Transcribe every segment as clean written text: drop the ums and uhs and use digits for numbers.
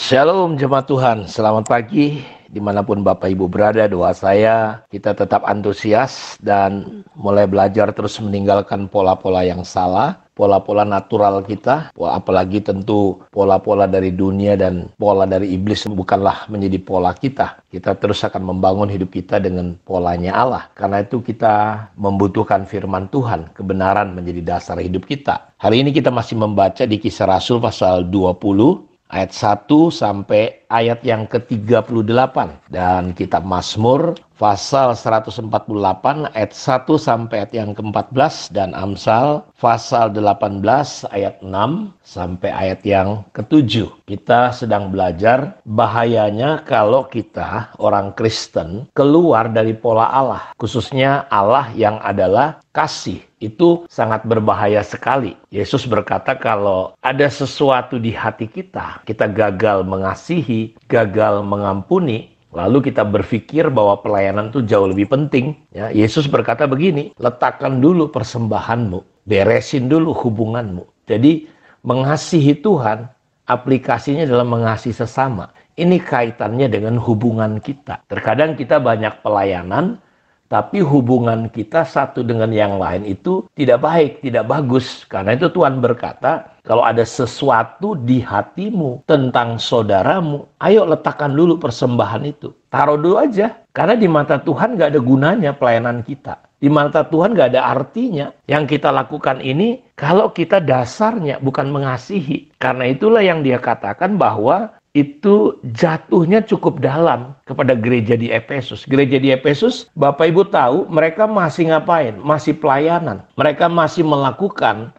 Shalom jemaat Tuhan, selamat pagi dimanapun Bapak Ibu berada. Doa saya kita tetap antusias dan mulai belajar terus meninggalkan pola-pola yang salah, pola-pola natural kita, apalagi tentu pola-pola dari dunia dan pola dari iblis bukanlah menjadi pola kita. Kita terus akan membangun hidup kita dengan polanya Allah. Karena itu kita membutuhkan firman Tuhan, kebenaran menjadi dasar hidup kita. Hari ini kita masih membaca di Kisah Rasul pasal 20 ayat 1 sampai ayat yang ke-38 dan kitab Mazmur pasal 148 ayat 1 sampai ayat yang ke-14 dan Amsal pasal 18 ayat 6 sampai ayat yang ke-7. Kita sedang belajar bahayanya kalau kita orang Kristen keluar dari pola Allah, khususnya Allah yang adalah kasih. Itu sangat berbahaya sekali. Yesus berkata kalau ada sesuatu di hati kita gagal mengasihi, gagal mengampuni, lalu kita berpikir bahwa pelayanan itu jauh lebih penting. Ya, Yesus berkata begini, letakkan dulu persembahanmu, beresin dulu hubunganmu. Jadi mengasihi Tuhan, aplikasinya dalam mengasihi sesama. Ini kaitannya dengan hubungan kita. Terkadang kita banyak pelayanan, tapi hubungan kita satu dengan yang lain itu tidak baik, tidak bagus. Karena itu Tuhan berkata, kalau ada sesuatu di hatimu tentang saudaramu, ayo letakkan dulu persembahan itu. Taruh dulu aja. Karena di mata Tuhan gak ada gunanya pelayanan kita. Di mata Tuhan gak ada artinya. Yang kita lakukan ini, kalau kita dasarnya bukan mengasihi. Karena itulah yang dia katakan bahwa itu jatuhnya cukup dalam kepada gereja di Efesus. Gereja di Efesus, Bapak Ibu tahu, mereka masih ngapain? Masih pelayanan. Mereka masih melakukan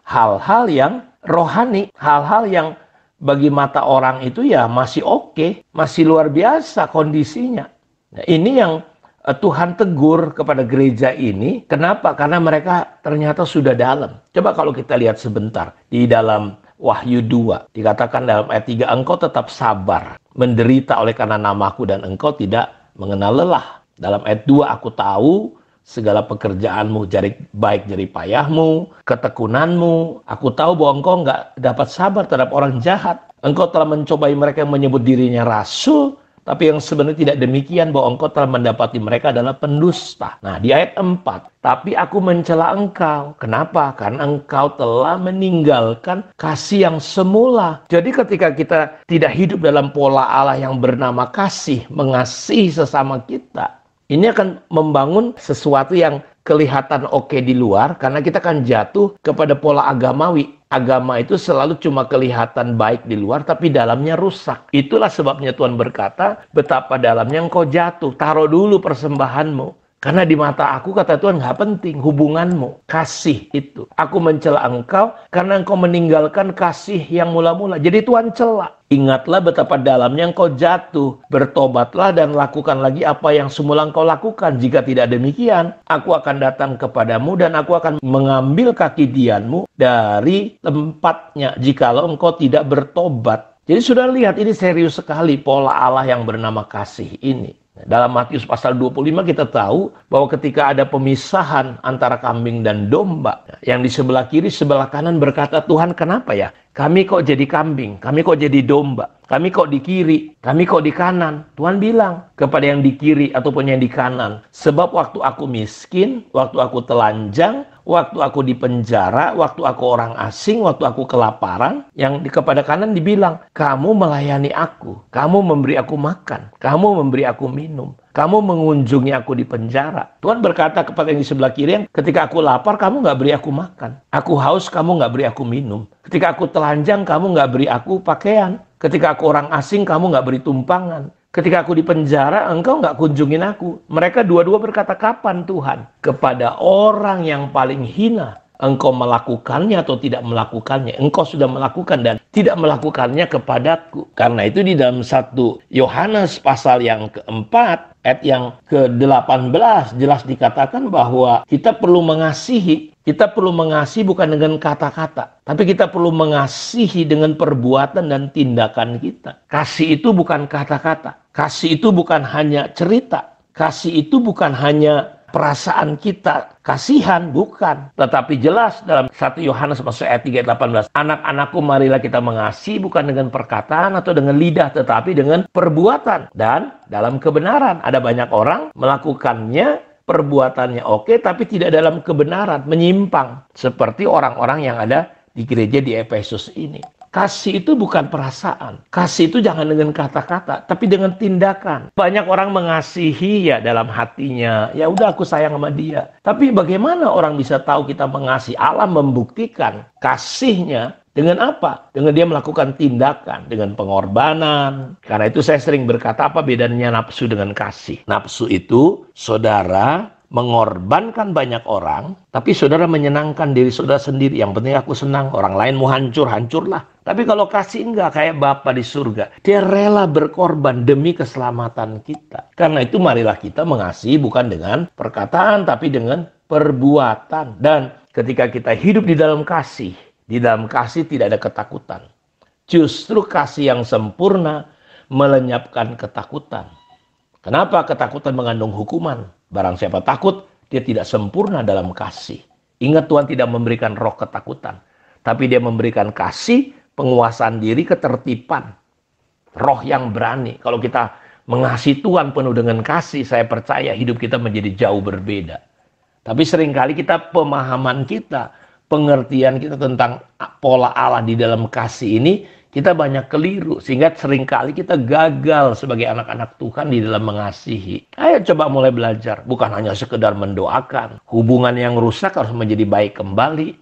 hal-hal yang rohani, hal-hal yang bagi mata orang itu ya masih oke, masih luar biasa kondisinya. Nah, ini yang Tuhan tegur kepada gereja ini. Kenapa? Karena mereka ternyata sudah dalam. Coba kalau kita lihat sebentar di dalam Wahyu 2, dikatakan dalam ayat 3, engkau tetap sabar, menderita oleh karena namaku dan engkau tidak mengenal lelah. Dalam ayat 2, aku tahu segala pekerjaanmu, baik jerih payahmu, ketekunanmu. Aku tahu bahwa engkau nggak dapat sabar terhadap orang jahat. Engkau telah mencobai mereka yang menyebut dirinya rasul, tapi yang sebenarnya tidak demikian, bahwa engkau telah mendapati mereka adalah pendusta. Nah, di ayat 4, tapi aku mencela engkau. Kenapa? Karena engkau telah meninggalkan kasih yang semula. Jadi ketika kita tidak hidup dalam pola Allah yang bernama kasih, mengasihi sesama kita, ini akan membangun sesuatu yang kelihatan oke di luar, karena kita akan jatuh kepada pola agamawi. Agama itu selalu cuma kelihatan baik di luar, tapi dalamnya rusak. Itulah sebabnya Tuhan berkata, betapa dalamnya engkau jatuh. Taruh dulu persembahanmu. Karena di mata aku, kata Tuhan, gak penting hubunganmu. Kasih itu. Aku mencela engkau karena engkau meninggalkan kasih yang mula-mula. Jadi Tuhan cela. Ingatlah betapa dalamnya engkau jatuh. Bertobatlah dan lakukan lagi apa yang semula engkau lakukan. Jika tidak demikian, aku akan datang kepadamu dan aku akan mengambil kaki dianmu dari tempatnya jikalau engkau tidak bertobat. Jadi sudah lihat, ini serius sekali pola Allah yang bernama kasih ini. Dalam Matius pasal 25 kita tahu bahwa ketika ada pemisahan antara kambing dan domba, yang di sebelah kiri, sebelah kanan berkata, Tuhan kenapa ya? Kami kok jadi kambing, kami kok jadi domba, kami kok di kiri, kami kok di kanan. Tuhan bilang kepada yang di kiri ataupun yang di kanan, sebab waktu aku miskin, waktu aku telanjang, waktu aku di penjara, waktu aku orang asing, waktu aku kelaparan, yang kepada kanan dibilang, kamu melayani aku, kamu memberi aku makan, kamu memberi aku minum, kamu mengunjungi aku di penjara. Tuhan berkata kepada yang di sebelah kiri, yang ketika aku lapar, kamu gak beri aku makan. Aku haus, kamu gak beri aku minum. Ketika aku telanjang, kamu gak beri aku pakaian. Ketika aku orang asing, kamu gak beri tumpangan. Ketika aku di penjara, engkau gak kunjungin aku. Mereka dua-dua berkata, kapan Tuhan? Kepada orang yang paling hina, engkau melakukannya atau tidak melakukannya. Engkau sudah melakukan dan tidak melakukannya kepadaku. Karena itu di dalam 1 Yohanes pasal yang keempat, ayat yang ke-18, jelas dikatakan bahwa kita perlu mengasihi. Kita perlu mengasihi bukan dengan kata-kata, tapi kita perlu mengasihi dengan perbuatan dan tindakan kita. Kasih itu bukan kata-kata. Kasih itu bukan hanya cerita. Kasih itu bukan hanya perasaan kita kasihan, bukan. Tetapi jelas dalam 1 Yohanes ayat 3 ayat 18, anak-anakku marilah kita mengasihi bukan dengan perkataan atau dengan lidah, tetapi dengan perbuatan dan dalam kebenaran. Ada banyak orang melakukannya, perbuatannya oke, tapi tidak dalam kebenaran, menyimpang. Seperti orang-orang yang ada di gereja di Efesus ini. Kasih itu bukan perasaan. Kasih itu jangan dengan kata-kata, tapi dengan tindakan. Banyak orang mengasihi ya dalam hatinya. Ya udah, aku sayang sama dia. Tapi bagaimana orang bisa tahu kita mengasihi? Allah membuktikan kasihnya dengan apa? Dengan dia melakukan tindakan, dengan pengorbanan. Karena itu saya sering berkata, apa bedanya nafsu dengan kasih? Nafsu itu saudara mengorbankan banyak orang, tapi saudara menyenangkan diri saudara sendiri. Yang penting aku senang, orang lain mau hancur, hancurlah. Tapi kalau kasih enggak, kayak Bapa di surga. Dia rela berkorban demi keselamatan kita. Karena itu marilah kita mengasihi bukan dengan perkataan, tapi dengan perbuatan. Dan ketika kita hidup di dalam kasih tidak ada ketakutan. Justru kasih yang sempurna melenyapkan ketakutan. Kenapa? Ketakutan mengandung hukuman. Barang siapa takut, dia tidak sempurna dalam kasih. Ingat, Tuhan tidak memberikan roh ketakutan, tapi dia memberikan kasih, penguasaan diri, ketertiban. Roh yang berani. Kalau kita mengasihi Tuhan penuh dengan kasih, saya percaya hidup kita menjadi jauh berbeda. Tapi seringkali pemahaman kita, pengertian kita tentang pola Allah di dalam kasih ini, kita banyak keliru, sehingga seringkali kita gagal sebagai anak-anak Tuhan di dalam mengasihi. Ayo coba mulai belajar, bukan hanya sekedar mendoakan. Hubungan yang rusak harus menjadi baik kembali.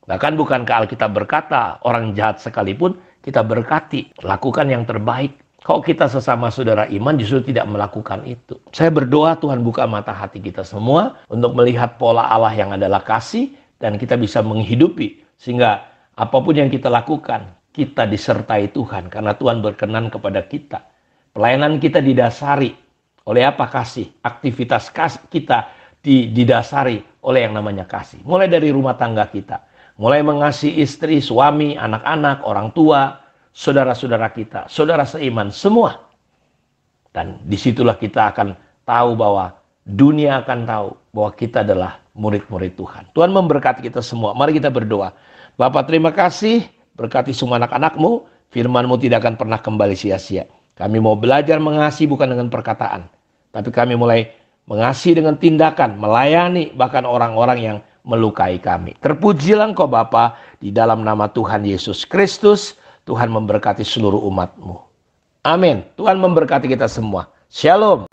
Bahkan bukankah Alkitab berkata, orang jahat sekalipun kita berkati, lakukan yang terbaik. Kok kita sesama saudara iman justru tidak melakukan itu? Saya berdoa Tuhan buka mata hati kita semua untuk melihat pola Allah yang adalah kasih, dan kita bisa menghidupi, sehingga apapun yang kita lakukan, kita disertai Tuhan, karena Tuhan berkenan kepada kita. Pelayanan kita didasari oleh apa? Kasih. Aktivitas kita didasari oleh yang namanya kasih. Mulai dari rumah tangga kita. Mulai mengasihi istri, suami, anak-anak, orang tua, saudara-saudara kita, saudara seiman, semua. Dan disitulah kita akan tahu bahwa dunia akan tahu bahwa kita adalah murid-murid Tuhan. Tuhan memberkati kita semua. Mari kita berdoa. Bapa, terima kasih. Berkati semua anak-anak-Mu, firman-Mu tidak akan pernah kembali sia-sia. Kami mau belajar mengasihi bukan dengan perkataan, tapi kami mulai mengasihi dengan tindakan, melayani bahkan orang-orang yang melukai kami. Terpujilah Engkau Bapa, di dalam nama Tuhan Yesus Kristus. Tuhan memberkati seluruh umat-Mu. Amin. Tuhan memberkati kita semua. Shalom.